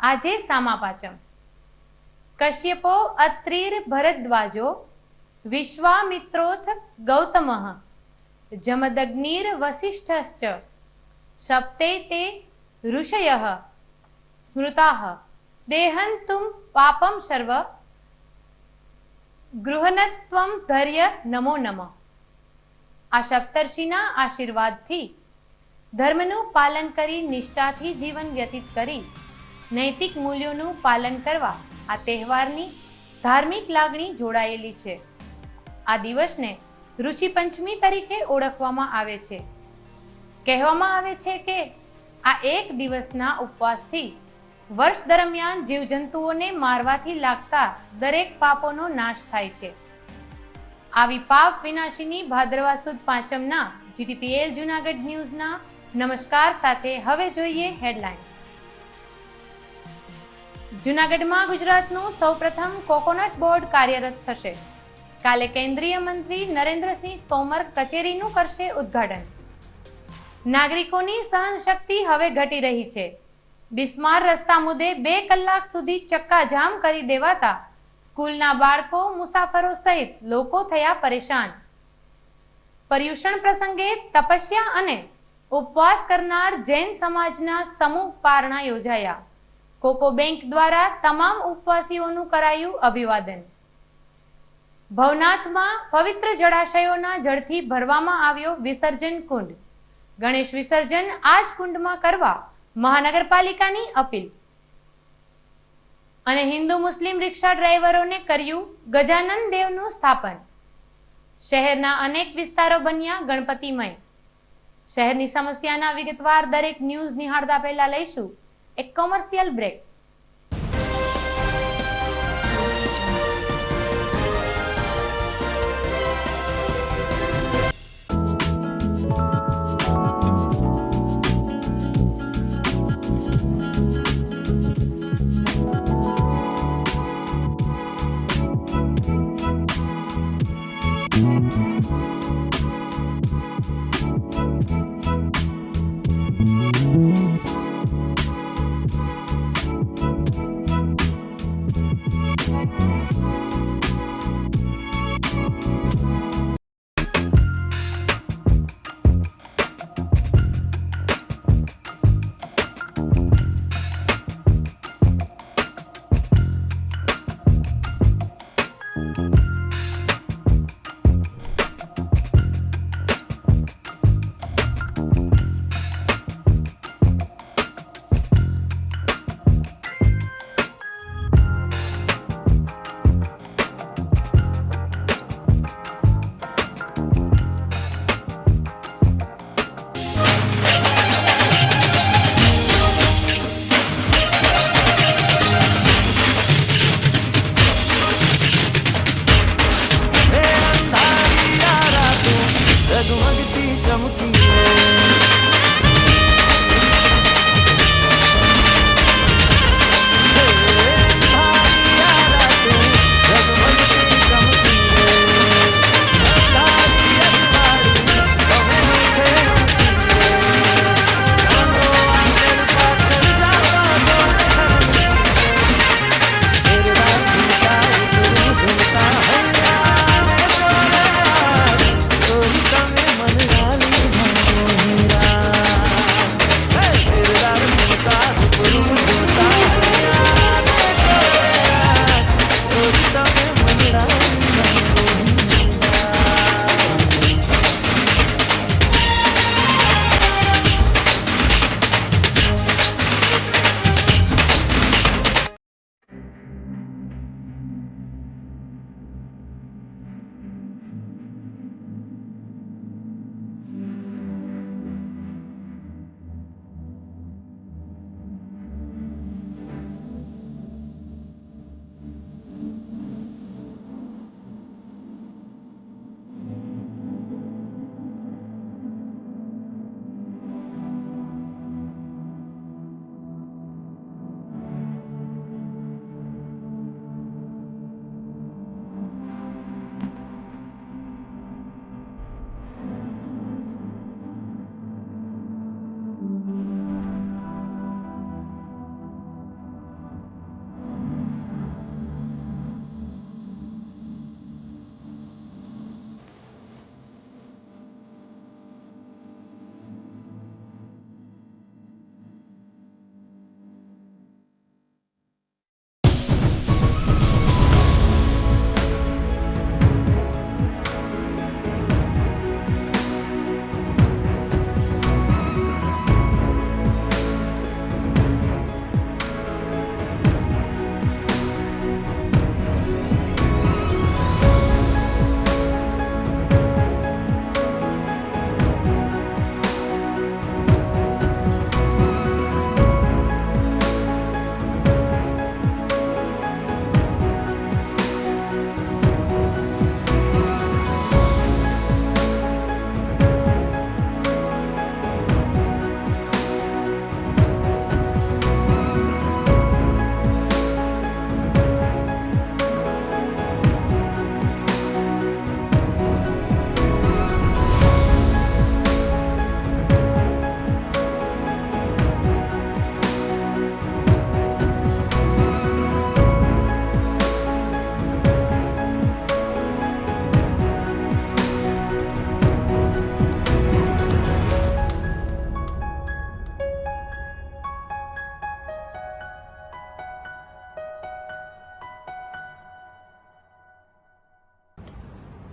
આજે સામાપાચમ। કશ્યપો અત્રિર ભરદ્વાજો વિશ્વામિત્રોથ ગૌતમઃ જમદગ્નિર વસિષ્ઠશ્ચ સપ્તે તે ઋષયઃ સ્મૃતાઃ દેહંતુમ પાપમ સર્વ ગૃહનત્વમ ધૈર્ય નમો નમઃ। આ સપ્તર્ષિના આશીર્વાદથી ધર્મનું પાલન કરી નિષ્ઠાથી જીવન વ્યતીત કરી નૈતિક મૂલ્યોનું પાલન કરવા આ તહેવારની ધાર્મિક લાગણી જોડાયેલી છે। આ દિવસને ઋષિ પંચમી તરીકે ઓળખવામાં આવે છે। કહેવામાં આવે છે કે આ એક દિવસના ઉપવાસથી વર્ષ દરમિયાન જીવજંતુઓને મારવાથી લાગતા દરેક પાપોનો નાશ થાય છે। આવી પાપ વિનાશીની ભાદરવા સુદ પાંચમના GTPL જુનાગઢ ન્યૂઝના નમસ્કાર સાથે હવે જોઈએ હેડલાઇન્સ। જુનાગઢમાં ગુજરાતનું સૌપ્રથમ કોકોનટ બોર્ડ કાર્યરત થશે। કાલે કેન્દ્રીય મંત્રી નરેન્દ્રસિંહ તોમર કચેરીનું કરશે ઉદ્ઘાટન। નાગરિકોની સહનશક્તિ હવે ઘટી રહી છે। બિસ્માર રસ્તા મુદ્દે 2 કલાક સુધી ચક્કાજામ કરી દેવાતા સ્કૂલના બાળકો મુસાફરો સહિત લોકો થયા પરેશાન। પર્યુષણ પ્રસંગે તપસ્યા અને ઉપવાસ કરનાર જૈન સમાજના સમૂહ પારણા યોજાયા। કોકો બેંક દ્વારા તમામ ઉપવાસીઓનું કરાયું અભિવાદન। ભવનાથમાં પવિત્ર જળાશયોના જળથી ભરવામાં આવ્યો વિસર્જન કુંડ। ગણેશ વિસર્જન આ જ કુંડમાં કરવા મહાનગરપાલિકાની અપીલ। અને હિન્દુ મુસ્લિમ રિક્ષા ડ્રાઈવરોને કર્યું ગજાનન દેવનું સ્થાપન। શહેરના અનેક વિસ્તારો બન્યા ગણપતિમય। શહેરની સમસ્યાના વિગતવાર દરેક ન્યૂઝ નિહાળતા પહેલા લઈશું એક કોમર્શિયલ બ્રેક।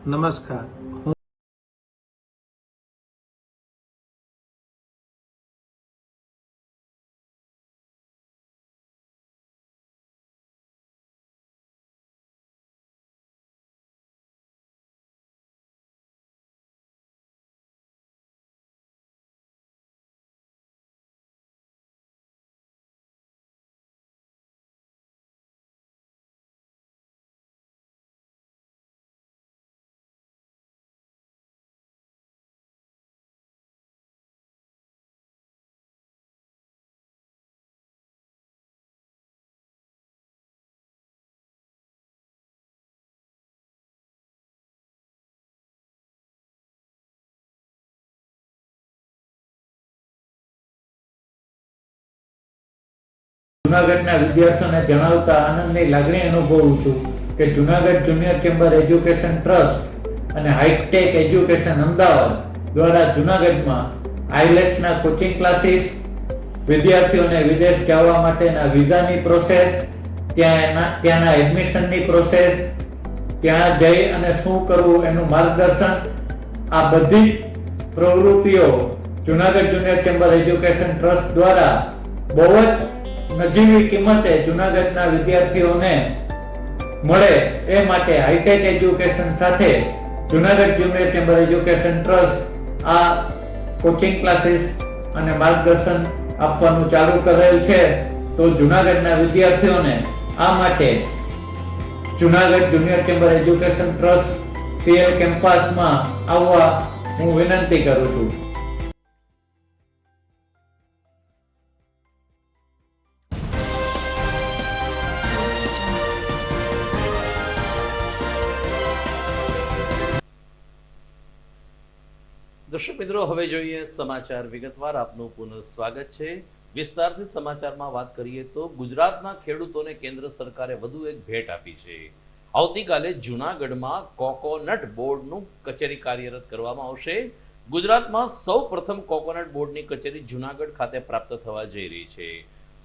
નમસ્કાર. જૂનાગઢના વિદ્યાર્થીઓને જણાવતા આનંદની લાગણી અનુભવું છું કે Junagadh junior chamber education trust અને હાઈટેક એજ્યુકેશન અમદાવાદ દ્વારા જૂનાગઢમાં આઈલેટ્સના કોચિંગ ક્લાસીસ, વિદ્યાર્થીઓને વિદેશ જવા માટેના વિઝાની પ્રોસેસ, ત્યાંના એડમિશનની પ્રોસેસ, ત્યાં જઈ અને શું કરવું એનું માર્ગદર્શન, આ બધી પ્રવૃત્તિઓ Junagadh junior chamber education trust દ્વારા બહુ જ નજીવી કિંમતે જૂનાગઢના વિદ્યાર્થીઓને મળે એ માટે હાઈટેક એજ્યુકેશન સાથે Junagadh junior chamber education trust આ કોચિંગ ક્લાસીસ અને માર્ગદર્શન આપવાનું ચાલુ કરેલ છે. તો જૂનાગઢના વિદ્યાર્થીઓને આ માટે Junagadh junior chamber education trust CL કેમ્પસમાં આવવા હું વિનંતી કરું છું. દર્શક મિત્રો, હવે જોઈએ સમાચાર વિગતવાર. આપનું પુનઃ સ્વાગત છે. વિસ્તારથી સમાચારમાં વાત કરીએ તો ગુજરાતના ખેડૂતોને કેન્દ્ર સરકારે વધુ એક ભેટ આપી છે. આવતીકાલે જૂનાગઢમાં કોકોનટ બોર્ડનું કચેરી કાર્યરત કરવામાં આવશે. ગુજરાતમાં સૌ પ્રથમ કોકોનટ બોર્ડની કચેરી જૂનાગઢ ખાતે પ્રાપ્ત થવા જઈ રહી છે.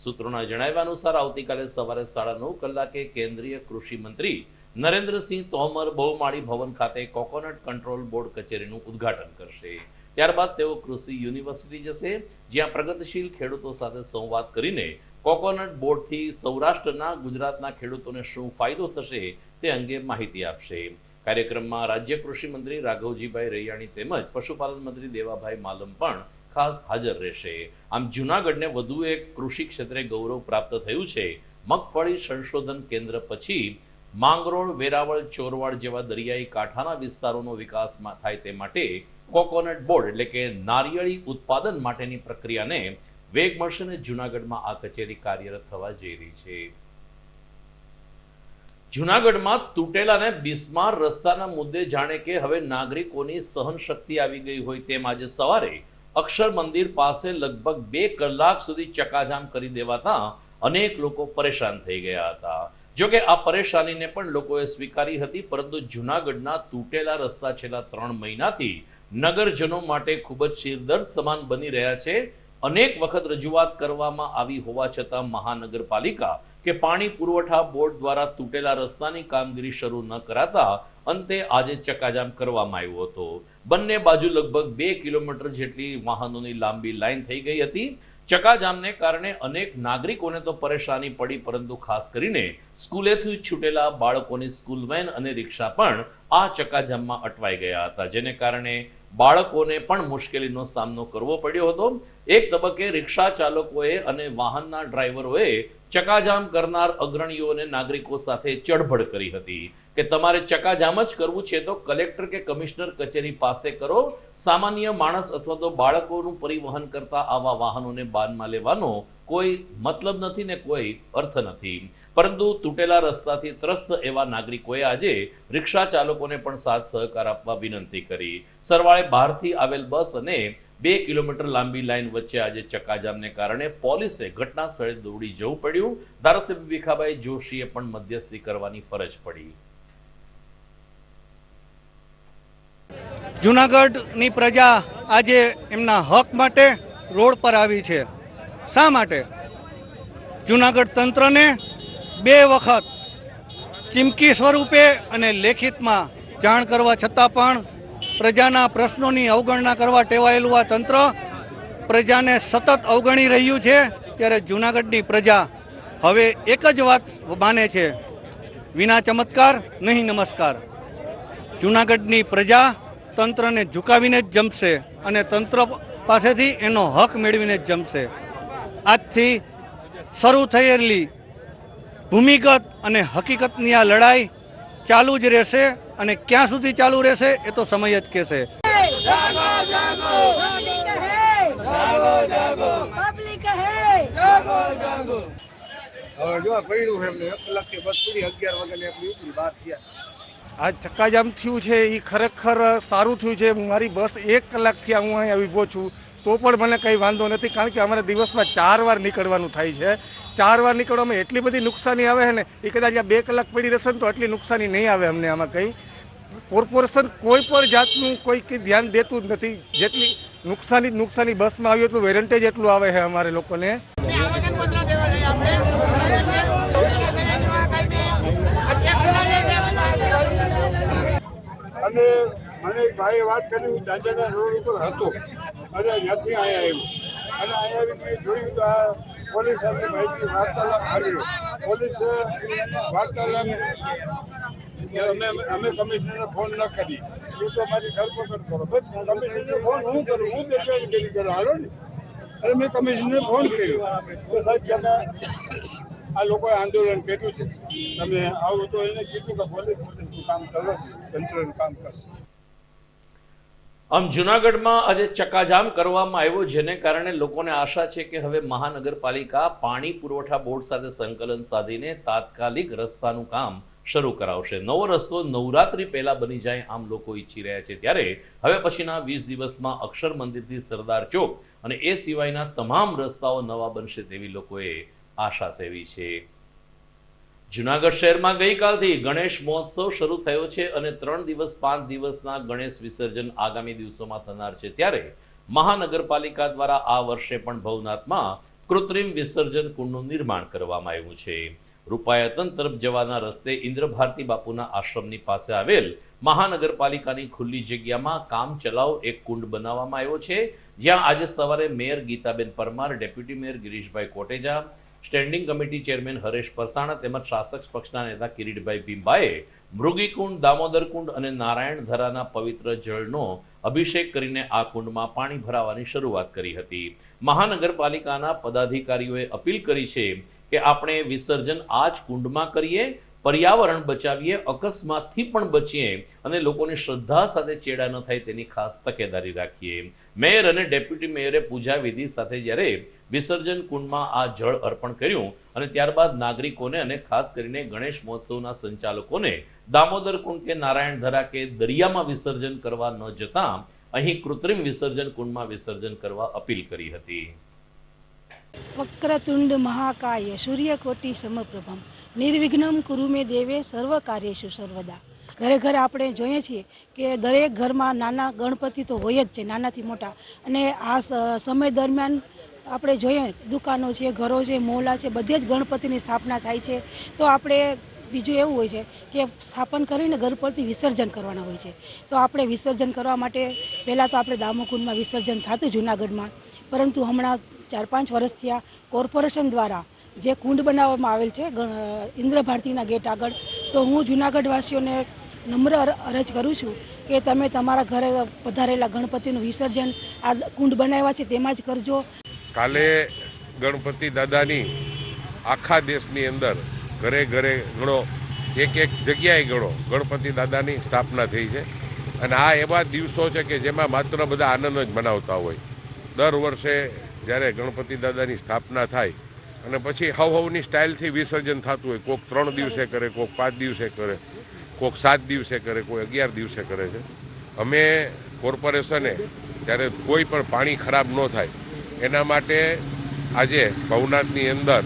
સૂત્રોના જણાવ્યા અનુસાર આવતીકાલે સવારે 9:30 કલાકે કેન્દ્રીય કૃષિ મંત્રી નરેન્દ્રસિંહ તોમર બહુમાળી ભવન ખાતે કોકોનટ કંટ્રોલ બોર્ડ કચેરીનું ઉદ્ઘાટન કરશે. ત્યારબાદ તેઓ કૃષિ યુનિવર્સિટી જશે, જ્યાં પ્રગતિશીલ ખેડૂતો સાથે સંવાદ કરીને કોકોનટ બોર્ડથી સૌરાષ્ટ્રના ગુજરાતના ખેડૂતોને શું ફાયદો થશે તે અંગે માહિતી આપશે. કાર્યક્રમમાં રાજ્ય કૃષિ મંત્રી રાઘવજીભાઈ રૈયાણી તેમજ પશુપાલન મંત્રી દેવાભાઈ માલમ પણ ખાસ હાજર રહેશે. આમ જૂનાગઢને વધુ એક કૃષિ ક્ષેત્રે ગૌરવ પ્રાપ્ત થયું છે. મગફળી સંશોધન કેન્દ્ર પછી માંગરોળ, વેરાવળ, ચોરવાડ જેવા દરિયાઈ કાંઠાના વિસ્તારોનો વિકાસ થાય તે માટે કોકોનટ બોર્ડ એટલે કે નારિયેળી ઉત્પાદન માટેની પ્રક્રિયાને વેગ મળશે અને જૂનાગઢમાં આ કચેરી કાર્યરત થવા જઈ રહી છે. જૂનાગઢમાં તૂટેલા અને બિસ્માર રસ્તાના મુદ્દે જાણે કે હવે નાગરિકોની સહન શક્તિ આવી ગઈ હોય તેમ આજે સવારે અક્ષર મંદિર પાસે લગભગ 2 કલાક સુધી ચકાજામ કરી દેવાતા અનેક લોકો પરેશાન થઈ ગયા હતા. જોકે આ પરેશાનીને પણ લોકોએ સ્વીકારી હતી, પરંતુ જૂનાગઢના તૂટેલા રસ્તા છેલ્લા 3 મહિનાથી નગરજનો માટે ખૂબ જ શિરદર્દ સમાન બની રહ્યા છે. અનેક વખત રજૂઆત કરવામાં આવી હોવા છતાં મહાનગરપાલિકા કે પાણી પુરવઠા બોર્ડ દ્વારા તૂટેલા રસ્તાની કામગીરી શરૂ ન કરાતા અંતે આજે ચકાજામ કરવામાં આવ્યો હતો. બંને બાજુ લગભગ 2 કિલોમીટર જેટલી વાહનોની લાંબી લાઈન થઈ ગઈ હતી. ચકાજામને કારણે અનેક નાગરિકોને તો પરેશાની પડી, પરંતુ ખાસ કરીને સ્કૂલેથી છૂટેલા બાળકોની સ્કૂલ વેન અને રિક્ષા પણ આ ચકાજામમાં અટવાઈ ગયા હતા, જેને કારણે બાળકોને પણ મુશ્કેલીનો સામનો કરવો પડ્યો હતો. એક તબક્કે રિક્ષા ચાલકોએ અને વાહનના ડ્રાઈવરોએ ચકાજામ કરનાર અગ્રણીઓ અને નાગરિકો સાથે ચડબડ કરી હતી કે તમારે ચકાજામ જ કરવું છે તો કલેક્ટર કે કમિશનર કચેરી પાસે કરો. સામાન્ય માણસ અથવા તો બાળકોનું પરિવહન કરતા આવા વાહનોને બાનમાં લેવાનો કોઈ મતલબ નથી ને કોઈ અર્થ નથી. પરંતુ તૂટેલા રસ્તાથી ત્રસ્ત એવા નાગરિકોએ આજે રિક્ષા ચાલકોને પણ સાથ સહકાર આપવા વિનંતી કરી. સરવાળે બહારથી આવેલ બસ અને 2 કિલોમીટર લાંબી લાઈન વચ્ચે આજે ચક્કાજામને કારણે પોલીસે ઘટના સ્થળે દોડી જવું પડ્યું. ધારાસભ્ય ભીખાભાઈ જોશીએ પણ મધ્યસ્થી કરવાની ફરજ પડી. જૂનાગઢની પ્રજા આજે એમના હક માટે રોડ પર આવી છે. શા માટે? જૂનાગઢ તંત્રને 2 વખત ચીમકી સ્વરૂપે અને લેખિતમાં જાણ કરવા છતાં પણ પ્રજાના પ્રશ્નોની અવગણના કરવા ટેવાયેલું આ તંત્ર પ્રજાને સતત અવગણી રહ્યું છે। ત્યારે જૂનાગઢની પ્રજા હવે એક જ વાત માને છે, વિના ચમત્કાર નહીં નમસ્કાર। જૂનાગઢની પ્રજા તંત્રને ઝુકાવીને જ જમશે અને તંત્ર પાસેથી એનો હક મેળવીને જ જમશે। આજથી શરૂ થયેલી ભૂમિગત અને હકીકતની આ લડાઈ ચાલુ જ રહેશે અને ક્યાં સુધી ચાલુ રહેશે એ તો સમય જ કહેશે। આ ચક્કાજામ થયું છે એ ખરેખર સારું થયું છે। મારી બસ 1 કલાકથી હું અહીંયા ઊભો છું તો પણ મને કંઈ વાંધો નથી, કારણ કે અમારે દિવસમાં 4 વાર નીકળવાનું થાય છે। 4 વાર નીકળવામાં એટલી બધી નુકસાની આવે છે ને, એ કદાચ આ 2 કલાક પડી રહેશે ને તો એટલી નુકસાની નહીં આવે અમને આમાં કંઈ। કોર્પોરેશન કોઈ પણ જાતનું કોઈ કંઈ ધ્યાન દેતું જ નથી। જેટલી નુકસાની બસમાં આવ્યું એટલું વેરંટેજ એટલું આવે છે અમારે લોકોને। અને મને એક ભાઈએ વાત કરી, હું દાંજાના રોડ ઉપર હતો અને ત્યાંથી અહીંયા આવ્યું અને અહીંયા આવીને જોયું તો આ પોલીસ સાથે માહિતી વાર્તાલાપ આવ્યો। પોલીસ વાર્તાલાપ અમે કમિશનરને ફોન ન કરી, હું તો મારી ધરપકડ કરો, બસ કમિશનરને ફોન હું કરું, હું દરમિયાનગીરી કરું, હાલો ને। અને મેં કમિશનરને ફોન કર્યો તો સાહેબ તમે આ લોકોએ આંદોલન કર્યું છે, તમે આવો તો એને કીધું કે પોલીસનું કામ કરો, તંત્રનું કામ કરો। આમ જૂનાગઢમાં આજે ચક્કાજામ કરવામાં આવ્યો, જેને કારણે લોકોને આશા છે કે હવે મહાનગરપાલિકા પાણી પુરવઠા બોર્ડ સાથે સંકલન સાધીને તાત્કાલિક રસ્તાનું કામ શરૂ કરાવશે। નવો રસ્તો નવરાત્રી પહેલા બની જાય આમ લોકો ઈચ્છી રહ્યા છે। ત્યારે હવે પછીના 20 દિવસમાં અક્ષર મંદિરથી સરદાર ચોક અને એ સિવાયના તમામ રસ્તાઓ નવા બનશે તેવી લોકોએ આશા સેવી છે। જૂનાગઢ શહેરમાં ગઈકાલથી ગણેશ મહોત્સવ શરૂ થયો છે અને 3 દિવસ 5 દિવસના ગણેશ વિસર્જન આગામી દિવસોમાં થનાર છે। ત્યારે મહાનગરપાલિકા દ્વારા આ વર્ષે પણ ભવનાથમાં કૃત્રિમ વિસર્જન કુંડનું નિર્માણ કરવામાં આવ્યું છે। રૂપાયતન તરફ જવાના રસ્તે ઇન્દ્રભારતી બાપુના આશ્રમની પાસે આવેલ મહાનગરપાલિકાની ખુલ્લી જગ્યામાં કામ ચલાવ એક કુંડ બનાવવામાં આવ્યો છે, જ્યાં આજે સવારે mayor Geetaben Parmar, deputy mayor Girishbhai Koteja, standing committee chairman Haresh Parsana તેમજ શાસક પક્ષના નેતા કિરીટભાઈ ભીમભાઈએ મૃગીકુંડ, દામોદરકુંડ અને નારાયણ ધરાના પવિત્ર જળનો અભિષેક કરીને આ કુંડમાં પાણી ભરાવાની શરૂઆત કરી હતી। મહાનગરપાલિકાના પદાધિકારીઓએ અપીલ કરી છે કે આપણે વિસર્જન આ જ કુંડમાં કરીએ, પર્યાવરણ બચાવીએ, અકસ્માતથી પણ બચીએ અને લોકોની શ્રદ્ધા સાથે ચેડા ન થાય તેની ખાસ તકેદારી રાખીએ। મેયર અને ડેપ્યુટી મેયરે પૂજા વિધિ સાથે જ્યારે વિસર્જન કુંડમાં આ જળ અર્પણ કર્યું અને ત્યારબાદ નાગરિકોને અને ખાસ કરીને ગણેશ મહોત્સવના સંચાલકોને દામોદર કુંડ કે નારાયણ ધરા કે દરિયામાં વિસર્જન કરવા ન જતા અહીં કૃત્રિમ વિસર્જન કુંડમાં વિસર્જન કરવા અપીલ કરી હતી। વક્રતુંડ મહાકાય સૂર્યકોટિ સમપ્રભમ નિર્વિઘ્નમ કુરુ મે દેવે સર્વ કાર્યેષુ સર્વદા। ઘરે ઘરે આપણે જોઈએ છીએ કે દરેક ઘરમાં નાના ગણપતિ તો હોય જ છે, નાનાથી મોટા। અને આ સમય દરમિયાન આપણે જોઈએ દુકાનો છે, ઘરો છે, મોહલ્લા છે, બધે જ ગણપતિની સ્થાપના થાય છે। તો આપણે બીજું એવું હોય છે કે સ્થાપન કરીને ગણપતિ વિસર્જન કરવાના હોય છે। તો આપણે વિસર્જન કરવા માટે પહેલાં તો આપણે દામોકુંડમાં વિસર્જન થતું જૂનાગઢમાં, પરંતુ હમણાં 4-5 વર્ષથી આ કોર્પોરેશન દ્વારા જે કુંડ બનાવવામાં આવેલ છે ઇન્દ્રભારતીના ગેટ આગળ, તો હું જૂનાગઢવાસીઓને નમ્ર અરજ કરું છું કે તમે તમારા ઘરે પધારેલા ગણપતિનું વિસર્જન આ કુંડ બનાવ્યા છે તેમાં જ કરજો। કાલે ગણપતિ દાદાની આખા દેશની અંદર ઘરે ઘરે ગણો, એક જગ્યાએ ગણો ગણપતિ દાદાની સ્થાપના થઈ છે અને આ એવા દિવસો છે કે જેમાં માત્ર બધા આનંદ જ મનાવતા હોય। દર વર્ષે જ્યારે ગણપતિ દાદાની સ્થાપના થાય અને પછી હવની સ્ટાઇલથી વિસર્જન થતું હોય, કોઈક 3 દિવસે કરે, કોઈક 5 દિવસે કરે, કોઈક 7 દિવસે કરે, કોઈ 11 દિવસે કરે છે। અમે કોર્પોરેશને ત્યારે કોઈ પણ પાણી ખરાબ ન થાય એના માટે આજે ભવનાથની અંદર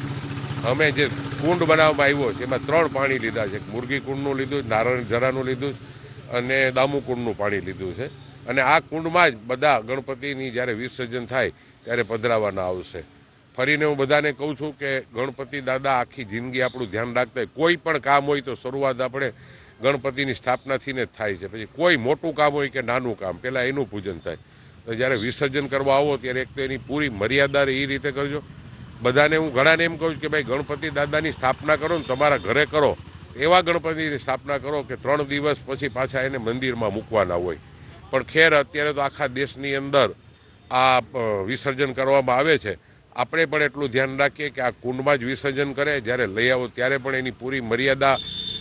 અમે જે કુંડ બનાવવામાં આવ્યો છે એમાં 3 પાણી લીધા છે। મુરગી કુંડનું લીધું, નારાયણ જરાનું લીધું અને દામુકુંડનું પાણી લીધું છે અને આ કુંડમાં જ બધા ગણપતિની જ્યારે વિસર્જન થાય ત્યારે પધરાવવાના આવશે। ફરીને હું બધાને કહું છું કે ગણપતિ દાદા આખી જિંદગી આપણું ધ્યાન રાખતા હોય, કોઈ પણ કામ હોય તો શરૂઆત આપણે ગણપતિની સ્થાપનાથી જ થાય છે. પછી કોઈ મોટું કામ હોય કે નાનું કામ, પહેલાં એનું પૂજન થાય. તો જ્યારે વિસર્જન કરવા આવો ત્યારે એક તો એની પૂરી મર્યાદા એ રીતે કરજો. બધાને હું ઘણાને એમ કહું છું કે ભાઈ ગણપતિ દાદાની સ્થાપના કરો ને તમારા ઘરે કરો, એવા ગણપતિની સ્થાપના કરો કે 3 દિવસ પછી પાછા એને મંદિરમાં મૂકવાના હોય. પણ ખેર અત્યારે તો આખા દેશની અંદર આ વિસર્જન કરવામાં આવે છે. આપણે પણ એટલું ધ્યાન રાખીએ કે આ કુંડમાં જ વિસર્જન કરે, જ્યારે લઈ આવો ત્યારે પણ એની પૂરી મર્યાદા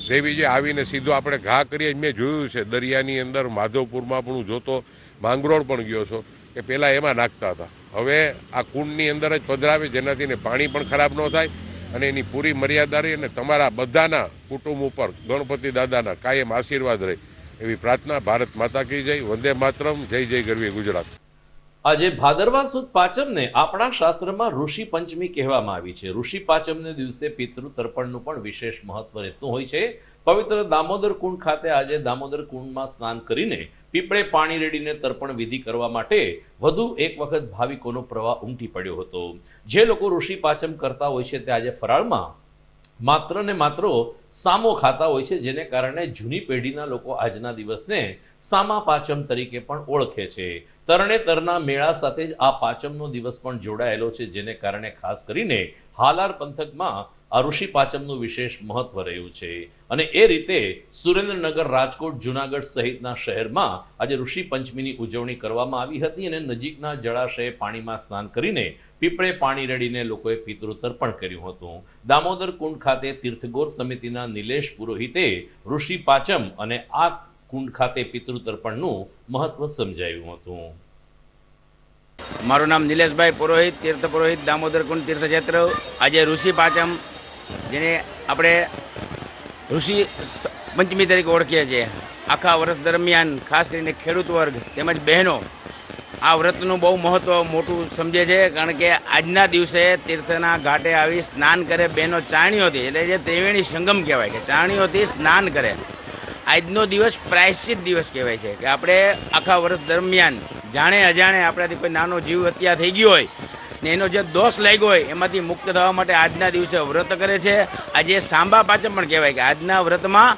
રહેવી જોઈએ. આવીને સીધો આપણે ઘા કરીએ. મેં જોયું છે દરિયાની અંદર માધવપુરમાં પણ હું જોતો, માંગરોળ પણ ગયો છો કે પહેલાં એમાં નાખતા હતા. હવે આ કુંડની અંદર જ પધરાવે, જેનાથી એને પાણી પણ ખરાબ ન થાય અને એની પૂરી મર્યાદા રહી અને તમારા બધાના કુટુંબ ઉપર ગણપતિ દાદાના કાયમ આશીર્વાદ રહે એવી પ્રાર્થના. ભારત માતા કી જય, વંદે માતરમ, જય જય ગરવી ગુજરાત. આજે ભાદરવા સુદ પાંચમને આપણા શાસ્ત્રમાં ઋષિ પંચમી કહેવામાં આવી છે. ઋષિ પાંચમને દિવસે પિતૃ તર્પણનું પણ વિશેષ મહત્વ રહેતું હોય છે. પવિત્ર દામોદર કુંડ ખાતે આજે દામોદર કુંડમાં સ્નાન કરીને પીપળે પાણી રેડીને તર્પણ વિધિ કરવા માટે વધુ એક વખત ભાવિકોનો પ્રવાહ ઉમટી પડ્યો હતો. જે લોકો ઋષિ પાંચમ કરતા હોય છે તે આજે ફરાળમાં માત્ર ને માત્ર સામો ખાતા હોય છે, જેને કારણે જૂની પેઢીના લોકો આજના દિવસને સામા પાંચમ તરીકે પણ ઓળખે છે. તરણેતરના મેળા સાથે જ આ પાંચમનો દિવસ પણ જોડાયેલો છે, જેને કારણે ખાસ કરીને હાલાર પંથકમાં આ ઋષિ પાંચમનું વિશેષ મહત્વ રહ્યું છે. અને એ રીતે સુરેન્દ્રનગર, રાજકોટ, જુનાગઢ સહિતના શહેરમાં આજે ઋષિ પંચમીની ઉજવણી કરવામાં આવી હતી અને નજીકના જળાશય પાણીમાં સ્નાન કરીને પીપળે પાણી રેડીને લોકોએ પિતૃ તર્પણ કર્યું હતું. દામોદર કુંડ ખાતે તીર્થગોર સમિતિના નિલેશ પુરોહિતે ઋષિ પાંચમ અને આ કુંડ ખાતે પિતૃ તર્પણનું મહત્વ સમજાવ્યું હતું. મારું નામ નિલેશભાઈ પુરોહિત, તીર્થ પુરોહિત, દામોદર કુંડ તીર્થક્ષેત્ર. આજે ઋષિ પાંચમ, જેને આપણે ઋષિ પંચમી તરીકે ઓળખીએ છીએ, આખા વર્ષ દરમિયાન ખાસ કરીને ખેડૂત વર્ગ તેમજ બહેનો આ વ્રતનું બહુ મહત્વ મોટું સમજે છે. કારણ કે આજના દિવસે તીર્થના ઘાટે આવી સ્નાન કરે બહેનો ચાણીઓથી, એટલે જે ત્રિવેણી સંગમ કહેવાય કે ચાણીઓથી સ્નાન કરે. આજનો દિવસ પ્રાયશ્ચિત દિવસ કહેવાય છે કે આપણે આખા વર્ષ દરમિયાન જાણે અજાણે આપણાથી કોઈ નાનો જીવ હત્યા થઈ ગયો હોય ને એનો જે દોષ લાગ્યો હોય એમાંથી મુક્ત થવા માટે આજના દિવસે વ્રત કરે છે. આજે સાંબા પાંચમ પણ કહેવાય કે આજના વ્રતમાં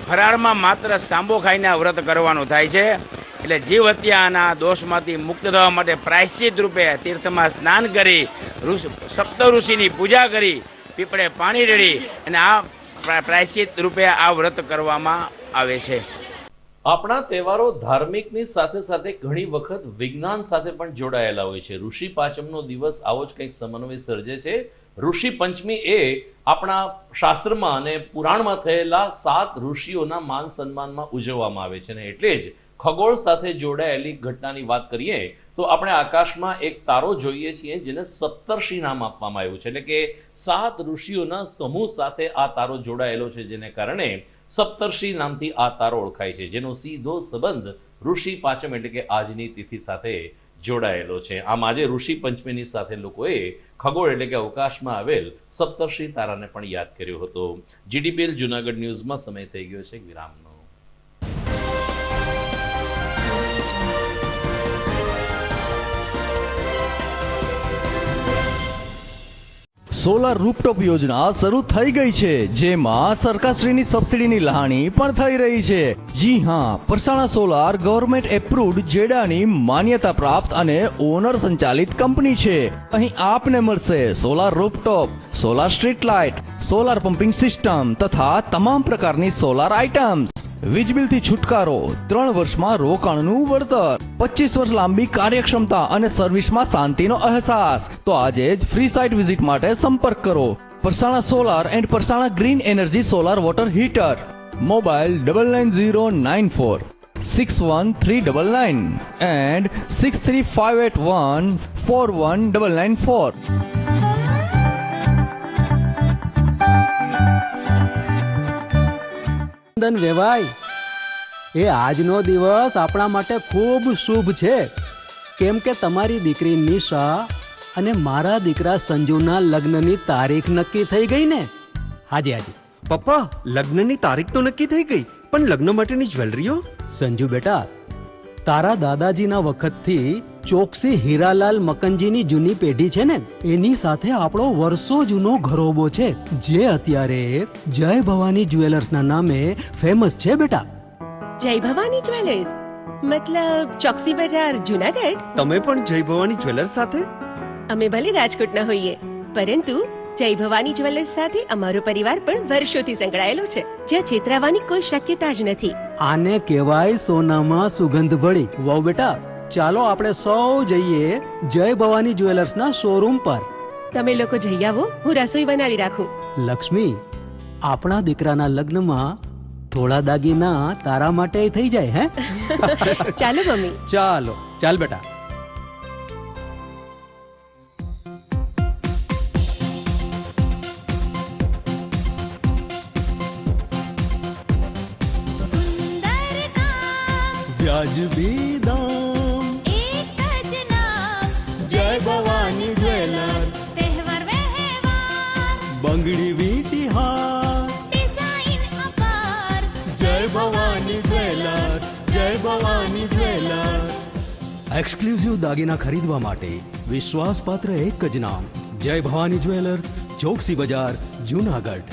ફરાળમાં માત્ર સાંબો ખાઈને આ વ્રત કરવાનું થાય છે. એટલે જીવ હત્યાના દોષમાંથી મુક્ત થવા માટે પ્રાયશ્ચિત રૂપે તીર્થમાં સ્નાન કરી સપ્ત ઋષિની પૂજા કરી પીપળે પાણી રેડી અને આ પ્રાયશ્ચિત રૂપે આ વ્રત કરવામાં આવે છે. આપણા તહેવારો ધાર્મિકની સાથે સાથે ઘણી વખત વિજ્ઞાન સાથે પણ જોડાયેલા હોય છે. ઋષિ પાંચમનો દિવસ આવો જ કંઈક સમન્વય સર્જે છે. ઋષિ પંચમી એ આપણા શાસ્ત્રમાં અને પુરાણમાં થયેલા 7 ઋષિઓના માન સન્માનમાં ઉજવવામાં આવે છે અને એટલે જ ખગોળ સાથે જોડાયેલી ઘટનાની વાત કરીએ તો આપણે આકાશમાં એક તારો જોઈએ છીએ જેને સપ્તર્ષિ નામ આપવામાં આવ્યું છે. એટલે કે 7 ઋષિઓના સમૂહ સાથે આ તારો જોડાયેલો છે, જેને કારણે સપ્તર્ષિ નામથી આ તારો ઓળખાય છે, જેનો સીધો સંબંધ ઋષિ પાંચમ એટલે કે આજની તિથિ સાથે જોડાયેલો છે. આમ આજે ઋષિ પંચમીની સાથે લોકોએ ખગોળ એટલે કે અવકાશમાં આવેલ સપ્તર્ષિ તારાને પણ યાદ કર્યો હતો. જીડીપીએલ જુનાગઢ ન્યૂઝમાં સમય થઈ ગયો છે વિરામનો. સોલાર રૂફટોપ યોજના શરૂ થઈ ગઈ છે, જેમાં સરકારશ્રીની સબસિડીની લહાણી પણ થઈ રહી છે. જી હા, પરસાણા સોલાર ગવર્મેન્ટ એપ્રુવ્ડ જેડાની માન્યતા પ્રાપ્ત અને ઓનર સંચાલિત કંપની છે. અહીં આપને મળશે solar rooftop, solar street light, solar pumping system તથા તમામ પ્રકારની સોલાર આઇટમ્સ. વીજ બિલથી છુટકારો, 3 વર્ષમાં રોકાણનું વળતર, 25 વર્ષ લાંબી કાર્યક્ષમતા અને સર્વિસમાં શાંતિનો અહેસાસ. તો આજે જ ફ્રી સાઇટ વિઝિટ માટે સંપર્ક કરો. Parsana solar and Parsana green energy solar water heater. Mobile 9909461399 and 6358141994. વેવાય એ આજનો દિવસ આપણા માટે ખૂબ શુભ છે, કેમ કે તમારી દીકરી નિશા અને મારા દીકરા સંજુના લગ્નની તારીખ નક્કી થઈ ગઈ ને. હાજી હાજી પપ્પા, લગ્નની તારીખ તો નક્કી થઈ ગઈ, પણ લગ્ન માટેની જ્વેલરીઓ? સંજુ બેટા, તારા દાદાજીના વખતથી ચોકસી હીરાલાલ મકનજીની જૂની પેઢી છે ને, એની સાથે આપણો વર્ષો જૂનો ઘરોબો છે, જે અત્યારે જય ભવાની જ્વેલર્સના નામે ફેમસ છે બેટા. જય ભવાની જ્વેલર્સ મતલબ ચોકસી બજાર જુનાગઢ? તમે પણ જય ભવાની જ્વેલર્સ સાથે? અમે ભલે રાજકોટના હોઈએ, પરંતુ જય ભવાની જ્વેલર્સ સાથે અમારો પરિવાર પણ વર્ષોથી સંકળાયેલો છે, જ્યાં છેતરાવાની કોઈ શક્યતા જ નથી. આને કહેવાય સોનામાં સુગંધ ભળી. વાવ બેટા, ચાલો આપણે સૌ જઈએ જય ભવાની જ્વેલર્સના શોરૂમ પર. તમે લોકો જઈ આવો, હું રસોઈ બનાવી રાખું. લક્ષ્મી, આપણા દીકરાના લગ્નમાં થોડા દાગીના તારા માટે થઈ જાય. હે ચાલો મમ્મી. ચાલો ચાલ બેટા. વ્યાજબી દામ, એક જ નામ, જય ભવાની જ્વેલર્સ. તહેવાર વ્યવહાર, બંગડી વીટી હાર, ડિઝાઇન અપાર, જય ભવાની જ્વેલર્સ, જય ભવાની જ્વેલર્સ. એક્સક્લુઝિવ દાગીના ખરીદવા માટે વિશ્વાસપાત્ર એક જ નામ, જય ભવાની જ્વેલર્સ, ચોકસી બજાર, જુનાગઢ.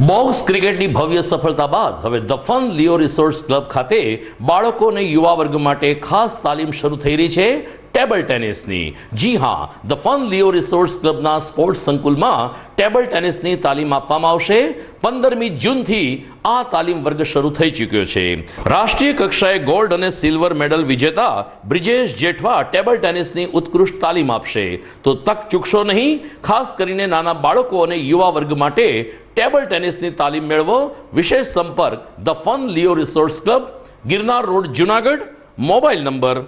બોક્સ ક્રિકેટની ભવ્ય સફળતા બાદ હવે the Fun Leo resorts club ખાતે બાળકો અને યુવા વર્ગ માટે ખાસ તાલીમ શરૂ થઈ રહી છે ટેબલ ટેનિસની. જી હા, ધ ફન લિયો રિસોર્ટ્સ ક્લબના સ્પોર્ટ્સ સંકુલમાં ટેબલ ટેનિસની તાલીમ આપવામાં આવશે. 15મી જૂનથી આ તાલીમ વર્ગ શરૂ થઈ ચૂક્યો છે. રાષ્ટ્રીય કક્ષાએ ગોલ્ડ અને સિલ્વર મેડલ વિજેતા બ્રિજેશ જેઠવા ટેબલ ટેનિસની ઉત્કૃષ્ટ તાલીમ આપશે. તો તક ચૂકશો નહીં. ખાસ કરીને નાના બાળકો અને યુવા વર્ગ માટે ટેબલ ટેનિસની તાલીમ મેળવો. વિશેષ સંપર્ક the Fun Leo resorts club, Girnar road, Junagadh. Mobile number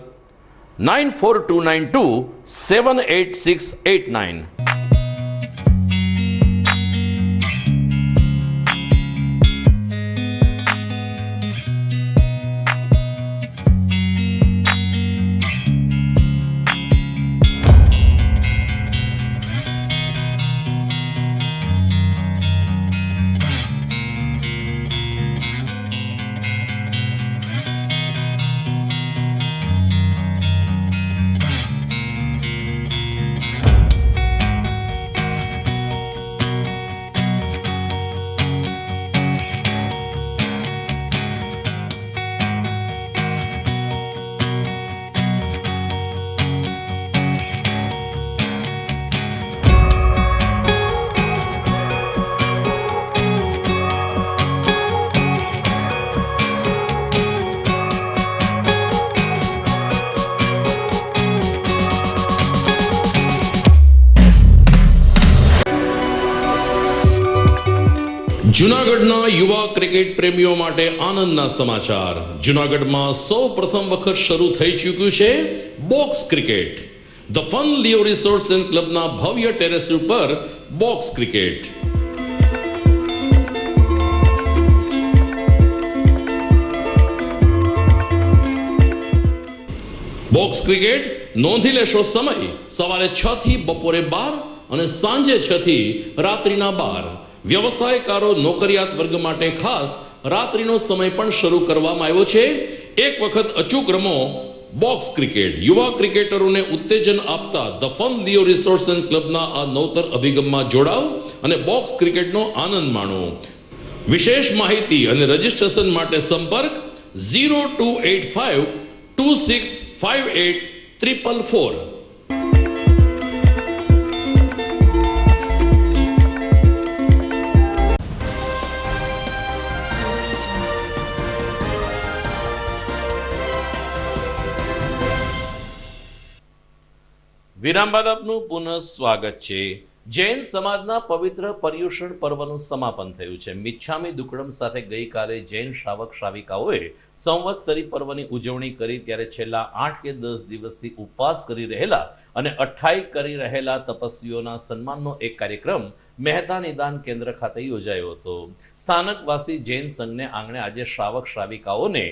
9429278689. જૂનાગઢના યુવા ક્રિકેટ પ્રેમીઓ માટે આનંદના સમાચાર. જૂનાગઢમાં સૌ પ્રથમ વખત શરૂ થઈ ચૂક્યું છે box cricket. The Fun Leo Resorts and ક્લબના ભવ્ય ટેરેસ ઉપર બોક્સ ક્રિકેટ. બોક્સ ક્રિકેટ નોંધી લેશો સમય સવારે 6 થી બપોરે 12 અને સાંજે 6 થી રાત્રિના 12. વ્યવસાયકારો, નોકરિયાત વર્ગ માટે ખાસ રાત્રિનો સમય પણ શરૂ કરવામાં આવ્યો છે. એક વખત અચૂક રમો બોક્સ ક્રિકેટ. યુવા ક્રિકેટરોને ઉત્તેજન આપતા the Fun Leo Resorts and ક્લબના આ નવતર અભિગમમાં જોડાઓ અને બોક્સ ક્રિકેટનો આનંદ માણો. વિશેષ માહિતી અને રજીસ્ટ્રેશન માટે સંપર્ક 0285 2658 444. વિરામ બાદ આપનું પુનઃ સ્વાગત છે. જૈન સમાજના પવિત્ર પર્યુષણ પર્વનું સમાપન થયું છે. મિચ્છામી દુક્કડમ સાથે ગઈકાલે જૈન શ્રાવક શ્રાવિકાઓએ સંવત્સરી પર્વની ઉજવણી કરી. ત્યારે છેલ્લા 8 કે 10 દિવસથી ઉપવાસ કરી રહેલા અને અઠ્ઠાઈ કરી રહેલા તપસ્વીઓના સન્માનનો એક કાર્યક્રમ મહેતા નિદાન કેન્દ્ર ખાતે યોજાયો હતો. સ્થાનકવાસી જૈન સંઘને આંગણે આજે શ્રાવક શ્રાવિકાઓને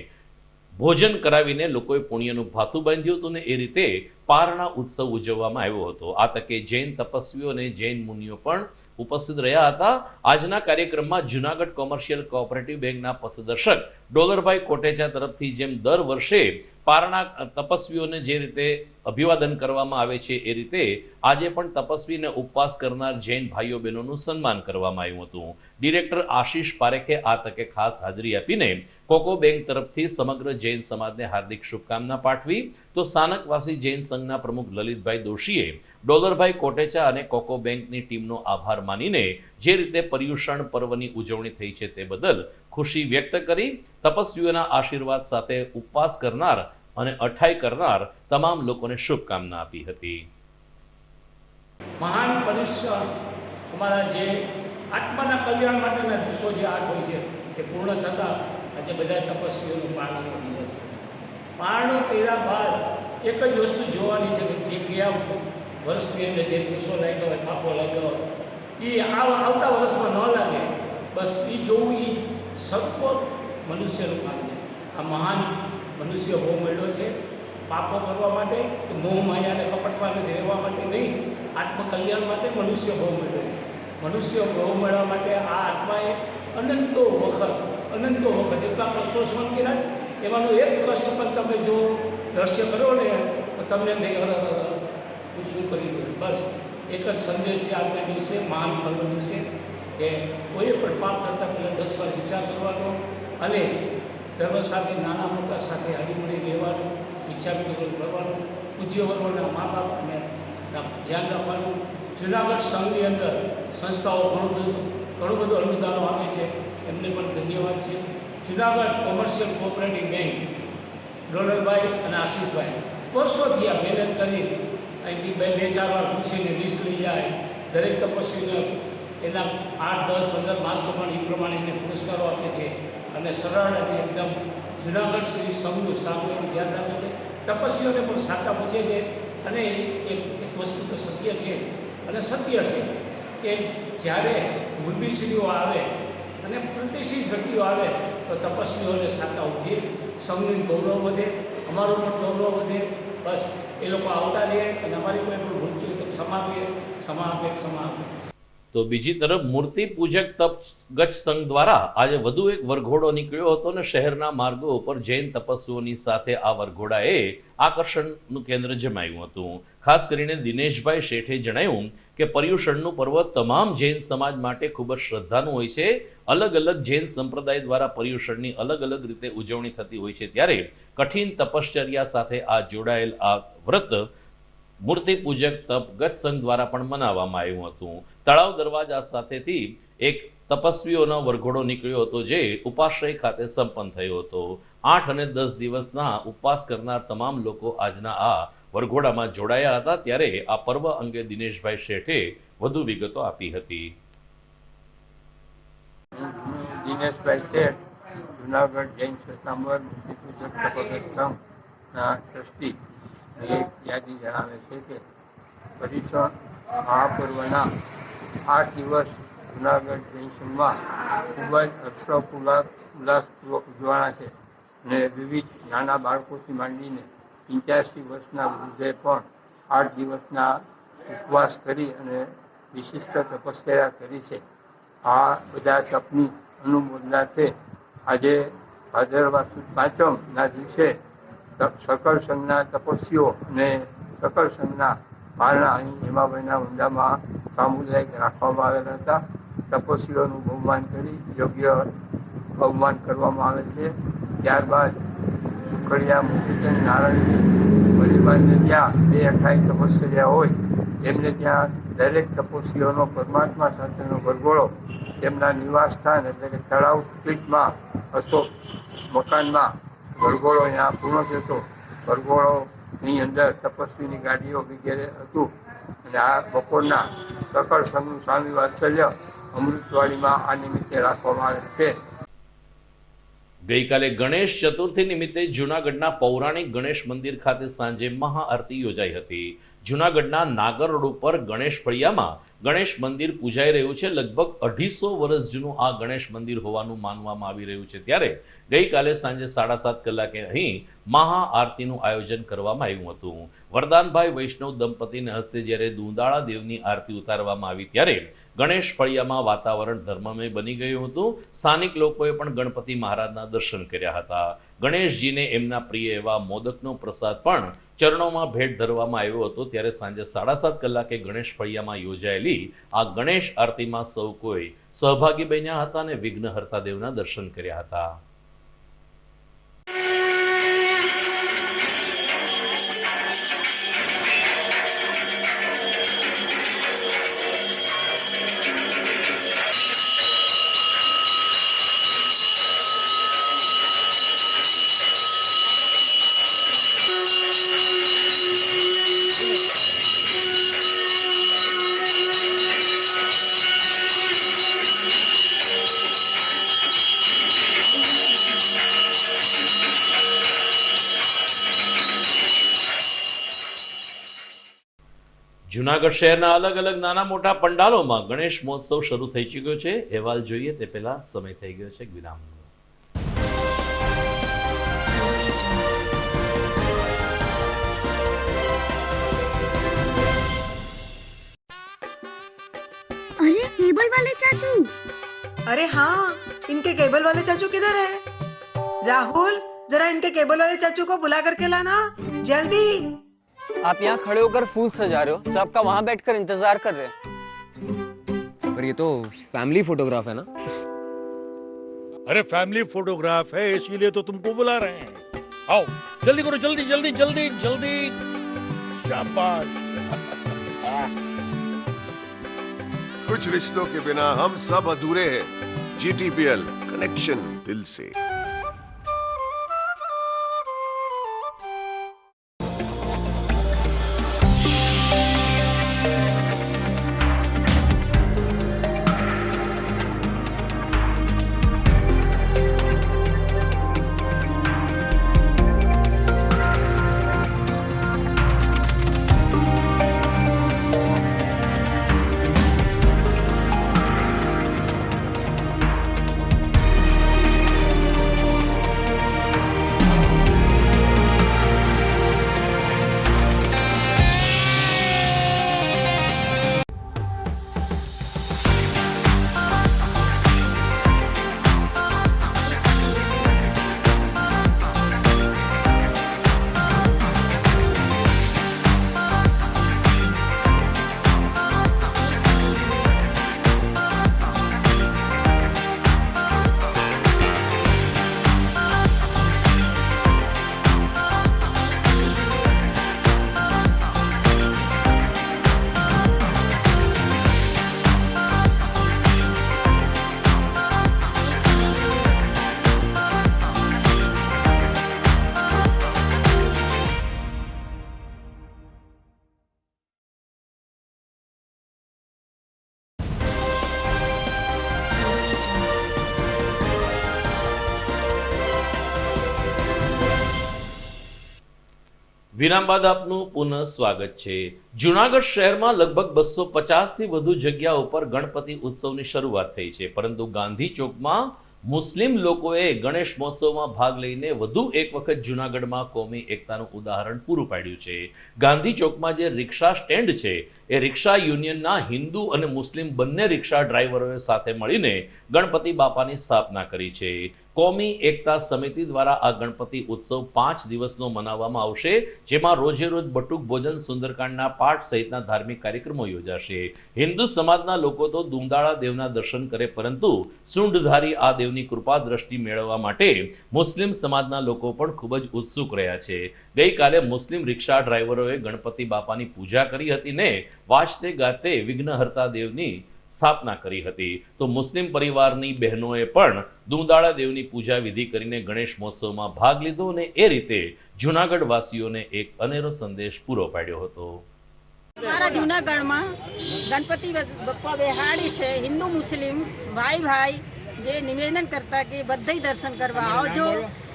ભોજન કરાવીને લોકોએ પુણ્યનું ભાથું બાંધ્યું હતું ને એ રીતે પારણા ઉત્સવ ઉજવવામાં આવ્યો હતો. આ તકે જૈન તપસ્વીઓ અને જૈન મુનિઓ પણ ઉપસ્થિત રહ્યા હતા. આજના કાર્યક્રમમાં જુનાગઢ કોમર્શિયલ કોઓપરેટિવ બેંકના પથદર્શક ડોલરભાઈ કોટેચા તરફથી જેમ દર વર્ષે પારણા તપસ્વીઓને જે રીતે અભિવાદન કરવામાં આવે છે એ રીતે આજે પણ તપસ્વીને ઉપવાસ કરનાર જૈન ભાઈઓ બહેનોનું સન્માન કરવામાં આવ્યું હતું. ડિરેક્ટર આશીષ પારેખે આ તકે ખાસ હાજરી આપીને કોકો બેંક તરફથી સમગ્ર જૈન સમાજને હાર્દિક શુભકામના પાઠવી તો સ્થાનકવાસી જૈન સંઘના પ્રમુખ લલિતભાઈ દોશીએ ડોલરભાઈ કોટેચા અને કોકો બેંકની ટીમનો આભાર માનીને જે રીતે પર્યુષણ પર્વની ઉજવણી થઈ છે તે બદલ ખુશી વ્યક્ત કરી તપસ્વીઓના આશીર્વાદ સાથે ઉપવાસ કરનાર અને અઠાઈ કરનાર તમામ લોકોને શુભકામના આપી હતી. મહાન પર્યુષણ અમારા જે આત્માના કલ્યાણ માટેના દિવસો જે 8 હોય છે તે પૂર્ણ થતા આજે બધા તપસ્વીઓનું પારણાનો દિવસ છે. પારણું કર્યા બાદ એક જ વસ્તુ જોવાની છે કે જે ગયા વર્ષની અંદર જે દિવસો લાગ્યો હોય, પાપો લાગ્યો હોય, એ આવતા વર્ષમાં ન લાગે. બસ એ જોવું એ સર્વોચ્ચ મનુષ્યનું કામ છે. આ મહાન મનુષ્ય બહુ મળ્યો છે પાપો કરવા માટે, મોહ માયા અને કપટમાં રહેવા માટે નહીં, આત્મકલ્યાણ માટે મનુષ્ય બહુ મળ્યો છે. મનુષ્ય બહુ મળવા માટે આ આત્માએ અનંતો વખત એટલા કષ્ટો સહન કર્યા. એમાંનું એક કષ્ટ પણ તમે જો દ્રશ્ય કરો ને તો તમને હું શું કરી દઉં. બસ એક જ સંદેશ છે આજના દિવસે, મહાન પર્વ દિવસે, કે કોઈ પણ પાપ કરતાં પહેલાં 10 વાર વિચાર કરવાનો અને ધર્મ સાથે નાના મોટા સાથે હળીમળી રહેવાનું, વિચાર કરવાનું, પૂજ્ય વર્ગોના મા બાપ અને ધ્યાન રાખવાનું. જુનાગઢ સંઘની અંદર સંસ્થાઓ ઘણું બધું અનુદાનો આપે છે, એમને પણ ધન્યવાદ છે. Junagadh commercial cooperative bank Dolarbhai અને આશીષભાઈ વર્ષોથી આ મહેનત કરી અહીંથી 2-4 વાર પૂછીને લિસ્ટ લઈ જાય, દરેક તપસ્વીને એના 8, 10, 15 માસ પ્રમાણે એ પ્રમાણે એને પુરસ્કારો આપે છે અને સરળ અને એકદમ જુનાગઢ શ્રી સંઘનું સામૂહિક ધ્યાન રાખે છે. તપસ્વીઓને પણ સાચા પૂછે છે અને એક વસ્તુ તો સત્ય છે અને સત્ય છે કે જ્યારે મુરબીશ્રીઓ આવે અને પ્રતિષ્ઠિત વ્યક્તિઓ આવે તો તપસ્વીઓને સાચા ઉઠીએ, સંઘનું ગૌરવ વધે, અમારું પણ ગૌરવ વધે. બસ એ લોકો આવતા રહે અને અમારી કોઈ પણ ભૂલ છે તો ક્ષમા આપે. તો બીજી તરફ મૂર્તિ પૂજક તપગચ્છ સંઘ દ્વારા આજે વધુ એક વરઘોડો નીકળ્યો હતો અને શહેરના માર્ગો ઉપર જૈન તપસ્વીઓની સાથે આ વરઘોડાએ આકર્ષણનું કેન્દ્ર જમાયું હતું. ખાસ કરીને દિનેશભાઈ શેઠે જણાવ્યું કે પર્યુષણનું પર્વ તમામ જૈન સમાજ માટે ખૂબ જ શ્રદ્ધાનું હોય છે. અલગ અલગ જૈન સંપ્રદાય દ્વારા પર્યુષણની અલગ અલગ રીતે ઉજવણી થતી હોય છે, ત્યારે કઠિન તપશ્ચર્યા સાથે આ જોડાયેલ આ વ્રત મૂર્તિ પૂજક તપગચ્છ સંઘ દ્વારા પણ મનાવવામાં આવ્યું હતું. તળાવ દરવાજા સાથેથી એક તપસ્વીઓનો વરઘોડો નીકળ્યો હતો જે ઉપાશ્રય ખાતે સંપન્ન થયો હતો. 8 અને 10 દિવસના ઉપવાસ કરનાર તમામ લોકો આજના આ વરઘોડામાં જોડાયા હતા. ત્યારે આ પર્વ અંગે દિનેશભાઈ શેઠે વધુ વિગતો આપી હતી. દિનેશભાઈ શેઠ, જુનાગઢ જૈન શ્વેતાંબર મૂર્તિ પૂજક તપગચ્છ સંઘના ટ્રસ્ટી, એક યાદી જણાવે છે કે પર્યુષણ મહાપર્વના 8 દિવસ જુનાગઢ જૈન સંઘમાં ખૂબ જ ઉલ્લાસપૂર્વક ઉજવાના છે અને વિવિધ નાના બાળકોથી માંડીને 85 વર્ષના વૃદ્ધે પણ 8 દિવસના ઉપવાસ કરી અને વિશિષ્ટ તપશ્ચર્યા કરી છે. આ બધા તપની અનુમોદનાર્થે આજે ભાદરવા સુદ પાંચમના દિવસે સકલ સંઘના તપસ્વીઓ અને સકલ સંઘના પારણા અહીં હેમાભાઈના ઊંડામાં સામુદાયિક રાખવામાં આવેલા હતા. તપસ્વીઓનું બહુમાન કરી યોગ્ય બહુમાન કરવામાં આવે છે. ત્યારબાદ સુખડિયા મુક્તિચંદ નારાયણજી વલીમાનને ત્યાં 228 તપશ્ચર્યા હોય તેમને ત્યાં દરેક તપસ્વીઓનો પરમાત્મા સાથેનો વરઘોડો તેમના નિવાસસ્થાન એટલે કે તળાવ પીઠમાં અશોક મકાનમાં વરઘોડો અહીંયા પૂર્ણ થતો. વરઘોડોની અંદર તપસ્વીની ગાડીઓ વગેરે હતું અને આ બપોરના સકળ સંઘનું સ્વામી વાત્સલ્ય અમૃતવાડીમાં આ નિમિત્તે રાખવામાં આવે છે. ગઈકાલે ગણેશ ચતુર્થી નિમિત્તે જૂનાગઢના પૌરાણિક ગણેશ મંદિર ખાતે સાંજે મહાઆરતી યોજાઈ હતી. જૂનાગઢના નાગર રોડ ઉપર ગણેશ ફળિયામાં ગણેશ મંદિર પૂજાઈ રહ્યું છે. લગભગ 250 વર્ષ જૂનું આ ગણેશ મંદિર હોવાનું માનવામાં આવી રહ્યું છે. ત્યારે ગઈકાલે સાંજે 7:30 કલાકે અહીં મહાઆરતીનું આયોજન કરવામાં આવ્યું હતું. વરદાનભાઈ વૈષ્ણવ દંપતીને હસ્તે જ્યારે દુંદાળા દેવની આરતી ઉતારવામાં આવી ત્યારે ગણેશ ફળિયામાં વાતાવરણ ધર્મમય બની ગયું હતું. સ્થાનિક લોકોએ પણ ગણપતિ મહારાજના દર્શન કર્યા હતા. ગણેશજીને એમના પ્રિય એવા મોદકનો પ્રસાદ પણ ચરણોમાં ભેટ ધરવામાં આવ્યો હતો. ત્યારે સાંજે 7:30 કલાકે ગણેશ ફળિયામાં યોજાયેલી આ ગણેશ આરતીમાં સૌ કોઈ સહભાગી બન્યા હતા અને વિઘ્નહર્તા દેવના દર્શન કર્યા હતા. જૂનાગઢ શહેરના અલગ અલગ નાના મોટા પંડાલોમાં ગણેશ મહોત્સવ શરૂ થઈ ચૂક્યો છે. અહેવાલ જોઈએ તે પહેલા સમય થઈ ગયો છે વિરામનો. अरे केबल वाले चाचू, अरे हाँ, इनके केबल वाले चाचू किधर है? राहुल, जरा इनके केबल वाले चाचू को बुला करके लाना जल्दी। आप यहाँ खड़े होकर फूल सजा रहे हो, सबका वहाँ बैठकर इंतजार कर रहे हैं। पर ये तो फैमिली फोटोग्राफ है ना? अरे फैमिली फोटोग्राफ है इसीलिए तो तुमको बुला रहे हैं। आओ जल्दी करो, जल्दी जल्दी जल्दी जल्दी। शाबाश। कुछ रिश्तों के बिना हम सब अधूरे हैं। GTPL कनेक्शन दिल से। વિરામ બાદ આપનું પુનઃ સ્વાગત છે. જૂનાગઢ શહેરમાં લગભગ 250 થી વધુ જગ્યાઓ પર ગણપતિ ઉત્સવની શરૂઆત થઈ છે, પરંતુ ગાંધી ચોકમાં મુસ્લિમ લોકોએ ગણેશ મહોત્સવમાં ભાગ લઈને વધુ એક વખત જૂનાગઢમાં કોમી એકતાનું ઉદાહરણ પૂરું પાડ્યું છે. ગાંધી ચોકમાં જે રિક્ષા સ્ટેન્ડ છે એ રિક્ષા યુનિયનના હિન્દુ અને મુસ્લિમ બંને રિક્ષા ડ્રાઈવરોએ સાથે મળીને ગણપતિ બાપાની સ્થાપના કરી છે. કોમી એકતા સમિતિ દ્વારા આ ગણપતિ ઉત્સવ 5 દિવસનો મનાવવામાં આવશે, જેમાં રોજે રોજ બટુક ભોજન, સુંદરકાંડના પાઠ સહિતના ધાર્મિક કાર્યક્રમો યોજાશે. હિન્દુ સમાજના લોકો તો દુમદાળા દેવના દર્શન કરે, પરંતુ સૂંઢધારી આ દેવની કૃપા દ્રષ્ટિ મેળવવા માટે મુસ્લિમ સમાજના લોકો પણ ખૂબ જ ઉત્સુક રહ્યા છે. ગઈકાલે મુસ્લિમ રિક્ષા ડ્રાઈવરોએ ગણપતિ બાપાની પૂજા કરી હતી ને વાજતે ગાતે વિઘ્નહર્તા દેવની સ્થાપના કરી હતી. તો મુસ્લિમ પરિવારની બહેનોએ પણ દુમદાળા દેવની પૂજા વિધિ કરીને ગણેશ મહોત્સવમાં ભાગ લીધો અને એ રીતે જૂનાગઢ વાસીઓને એક અનેરો સંદેશ પૂરો પાડ્યો હતો. અમારા જૂનાગઢમાં ગણપતિ બપ્પા બેહાડી છે. હિન્દુ મુસ્લિમ ભાઈ ભાઈ જે નિવેદન કરતા કે બધા દર્શન કરવા આવજો.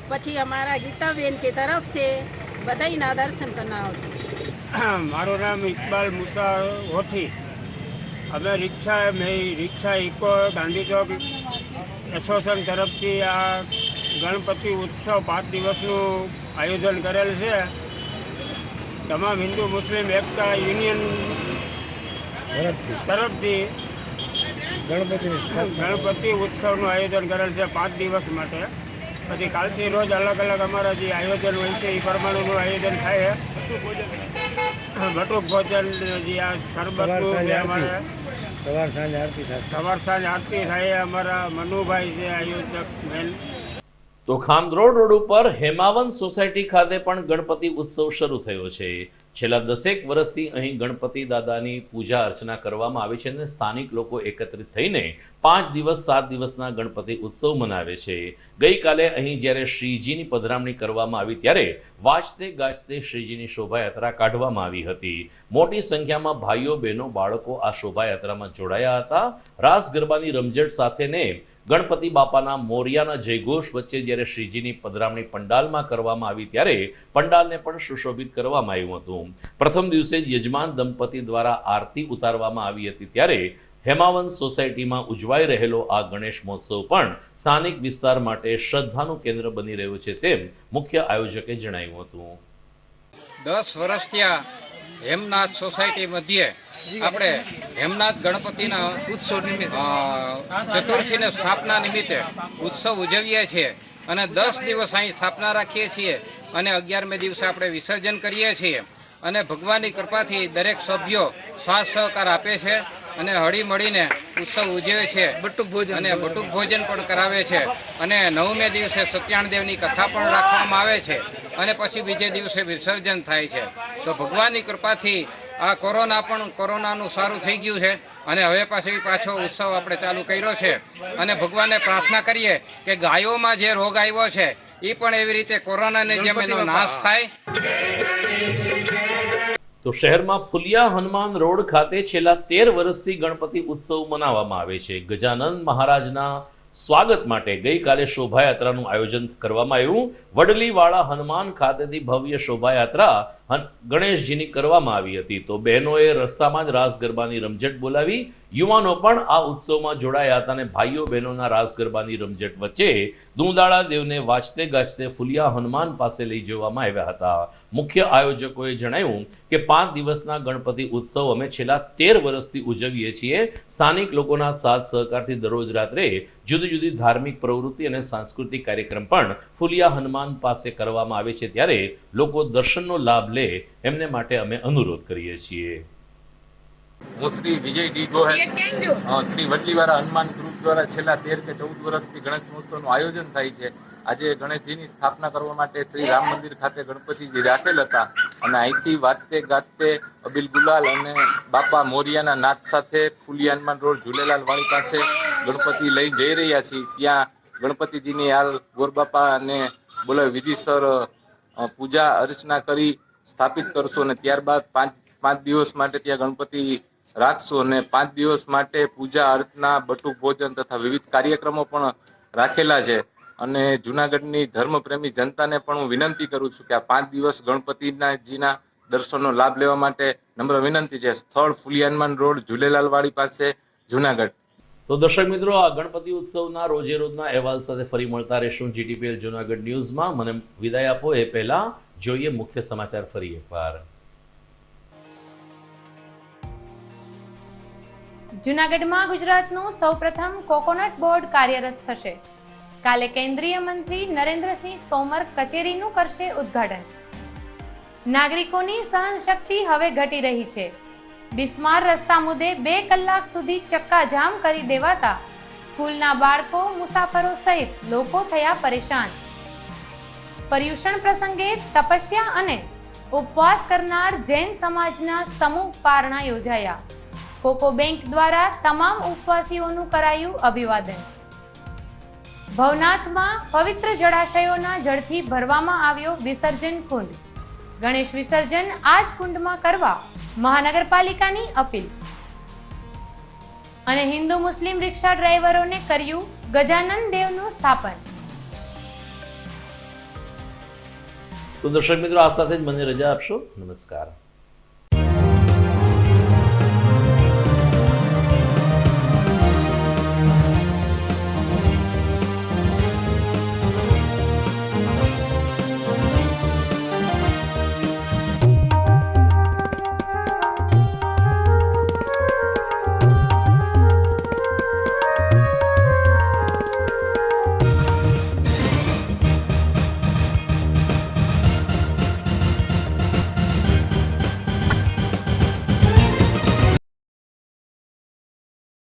પછી અમારા ગીતાબેન કે તરફ से બધાના દર્શન કરવા આવજો. મારું નામ ઇકબાલ મુસા હોઠી. અમે રિક્ષા ઇકો ગાંધી ચોક એસોસિએશન તરફથી આ ગણપતિ ઉત્સવ 5 દિવસનું આયોજન કરેલ છે. તમામ હિન્દુ મુસ્લિમ એકતા યુનિયન તરફથી ગણપતિ ઉત્સવનું આયોજન કરેલ છે 5 દિવસ માટે. પછી કાલથી રોજ અલગ અલગ અમારા જે આયોજન હોય છે એ પ્રમાણેનું આયોજન થાય. બટુક ભોજન જે આ શરબતનું છે અમારે સવાર સાંજ આરતી થાય. અમારા મનુભાઈ છે આયોજક મેન. તો ખામરોડ રોડ ઉપર હેમાવન સોસાયટી ખાતે પણ ગણપતિ ઉત્સવ શરૂ થયો છે. છેલ્લા 10 વર્ષથી અહીં ગણપતિ દાદાની પૂજા અર્ચના કરવામાં આવે છે અને સ્થાનિક લોકો એકત્રિત થઈને 5 દિવસ 7 દિવસના ગણપતિ ઉત્સવ મનાવે છે. ગઈકાલે અહીં જ્યારે શ્રીજીની પધરામણી કરવામાં આવી ત્યારે વાજતે ગાજતે શ્રીજીની શોભાયાત્રા કાઢવામાં આવી હતી. મોટી સંખ્યામાં ભાઈઓ બહેનો બાળકો આ શોભાયાત્રામાં જોડાયા હતા. રાસ ગરબાની રમઝટ સાથેને ગણપતિ બાપાના મોરિયાના જયઘોષ વચ્ચે જ્યારે શ્રીજીની પધરામણી પંડાલમાં કરવામાં આવી ત્યારે પંડાલને પણ સુશોભિત કરવામાં આવ્યું હતું. પ્રથમ દિવસે જ યજમાન દંપતી દ્વારા આરતી ઉતારવામાં આવી હતી ત્યારે હેમાવન સોસાયટીમાં ઉજવાઈ રહેલો આ ગણેશ મહોત્સવ પણ સ્થાનિક વિસ્તાર માટે શ્રદ્ધાનું કેન્દ્ર બની રહ્યું છે તેમ મુખ્ય આયોજકે જણાવ્યું હતું. 10 વર્ષથી હેમનાથ સોસાયટી મધ્યે આપણે હેમનાથ ગણપતિના ઉત્સવ નિમિત્તે ચતુર્થીની સ્થાપના નિમિત્તે ઉત્સવ ઉજવીએ છીએ અને 10 દિવસ અહીં સ્થાપના રાખીએ છીએ અને 11મે દિવસે આપણે વિસર્જન કરીએ છીએ. અને ભગવાનની કૃપાથી દરેક સભ્યો સાથ સહકાર આપે છે અને હળી મળીને ઉત્સવ ઉજવે છે. બટુક ભોજન પણ કરાવે છે અને 9મે દિવસે સત્યનારાયણદેવની કથા પણ રાખવામાં આવે છે અને પછી બીજે દિવસે વિસર્જન થાય છે. તો ભગવાનની કૃપાથી આ કોરોનાનું સારું થઈ ગયું છે અને હવે પાછો ઉત્સવ આપણે ચાલુ કર્યો છે અને ભગવાનને પ્રાર્થના કરીએ કે ગાયોમાં જે રોગ આવ્યો છે એ પણ એવી રીતે કોરોનાને જેમ એનો નાશ થાય. તો શહેરમાં ફુલિયા હનુમાન રોડ ખાતે છેલ્લા 13 વર્ષથી ગણપતિ ઉત્સવ મનાવવામાં આવે છે. ગજાનંદ મહારાજના સ્વાગત માટે ગઈકાલે શોભાયાત્રાનું આયોજન કરવામાં આવ્યું. વડલીવાળા હનુમાન ખાતેથી ભવ્ય શોભાયાત્રા ગણેશજીની કરવામાં આવી હતી. તો બહેનોએ રસ્તામાં જ રાસ ગરબાની રમઝટ બોલાવી. યુવાનો પણ આ ઉત્સવમાં જોડાયા હતા અને ભાઈઓ બહેનોના રાસ ગરબાની રમઝટ વચ્ચે દુંદાળા દેવને વાજતે ગાજતે ફુલિયા હનુમાન પાસે લઈ જવામાં આવ્યા હતા. મુખ્ય આયોજકોએ જણાવ્યું કે 5 દિવસના ગણપતિ ઉત્સવ અમે છેલ્લા 13 વર્ષથી ઉજવીએ છીએ. સ્થાનિક લોકોના સાથ સહકારથી દરરોજ રાત્રે જુદી જુદી ધાર્મિક પ્રવૃત્તિ અને સાંસ્કૃતિક કાર્યક્રમ પણ ફુલિયા હનુમાન પાસે કરવામાં આવે છે ત્યારે લોકો દર્શનનો લાભ લે એમને માટે અમે અનુરોધ કરીએ છીએ. હું શ્રી વિજય ડી ગોહેલ શ્રી વડલીવાળા હનુમાન ગ્રુપ દ્વારા છેલ્લા 13 કે 14 વર્ષથી ગણેશ મહોત્સવનું આયોજન થાય છે. આજે ગણેશજીની સ્થાપના કરવા માટે શ્રી રામ મંદિર ખાતે ગણપતિજી રાખેલ હતા અને અહીંથી વાજતે ગાજતે અબિલ ગુલાલ અને બાપા મોરિયાના નાદ સાથે ફુલિયા હનુમાન રોડ ઝૂલેલાલ વાણી પાસે ગણપતિ લઈ જઈ રહ્યા છીએ. ત્યાં ગણપતિજીની હાલ ગોરબાપા અને બોલાવી વિધિસર પૂજા અર્ચના કરી સ્થાપિત કરશું અને ત્યારબાદ પાંચ દિવસ માટે ત્યાં ગણપતિ રાખશું અને 5 દિવસ માટે પૂજા અર્ચના બટુક ભોજન તથા વિવિધ કાર્યક્રમો પણ રાખેલા છે. અને જૂનાગઢની ધર્મપ્રેમી જનતાને પણ હું વિનંતી કરું છું કે આ 5 દિવસ ગણપતિજીના દર્શનનો લાભ લેવા માટે નમ્ર વિનંતી છે. સ્થળ ફુલિયા હનુમાન રોડ ઝૂલેલાલ વાડી પાસે જૂનાગઢ. તો દર્શક મિત્રો, આ ગણપતિ ઉત્સવના રોજે રોજના અહેવાલ સાથે ફરી મળતા રહેશું GTPL જૂનાગઢ ન્યૂઝમાં. મને વિદાય આપો એ પહેલા જોઈએ મુખ્ય સમાચાર ફરી એકવાર. જૂનાગઢમાં ગુજરાતનું સૌપ્રથમ કોકોનટ બોર્ડ કાર્યરત થશે. કાલે કેન્દ્રીય મંત્રી નરેન્દ્રસિંહ તોમર કચેરીનું કરશે ઉદ્ઘાટન. નાગરિકોની સહનશક્તિ હવે ઘટી રહી છે. બિસ્માર રસ્તા મુદ્દે 2 કલાક સુધી ચક્કાજામ કરી દેવાતા સ્કૂલના બાળકો, મુસાફરો સહિત લોકો થયા પરેશાન. પર્યુષણ પ્રસંગે તપસ્યા અને ઉપવાસ કરનાર જૈન સમાજના સમૂહ પારણા યોજાયા. કોકો બેંક દ્વારા તમામ ઉપવાસીઓનું કરાયું અભિવાદન. ભવનાથમાં પવિત્ર જળાશયોના જળથી ભરવામાં આવ્યો વિસર્જન કુંડ. ગણેશ વિસર્જન આ જ કુંડમાં કરવા મહાનગરપાલિકાની અપીલ. અને હિન્દુ મુસ્લિમ રિક્ષા ડ્રાઈવરોને કર્યું ગજાનન દેવનું સ્થાપન. તો દર્શક મિત્રો, આ સાથે જ મને રજા આપશો. નમસ્કાર.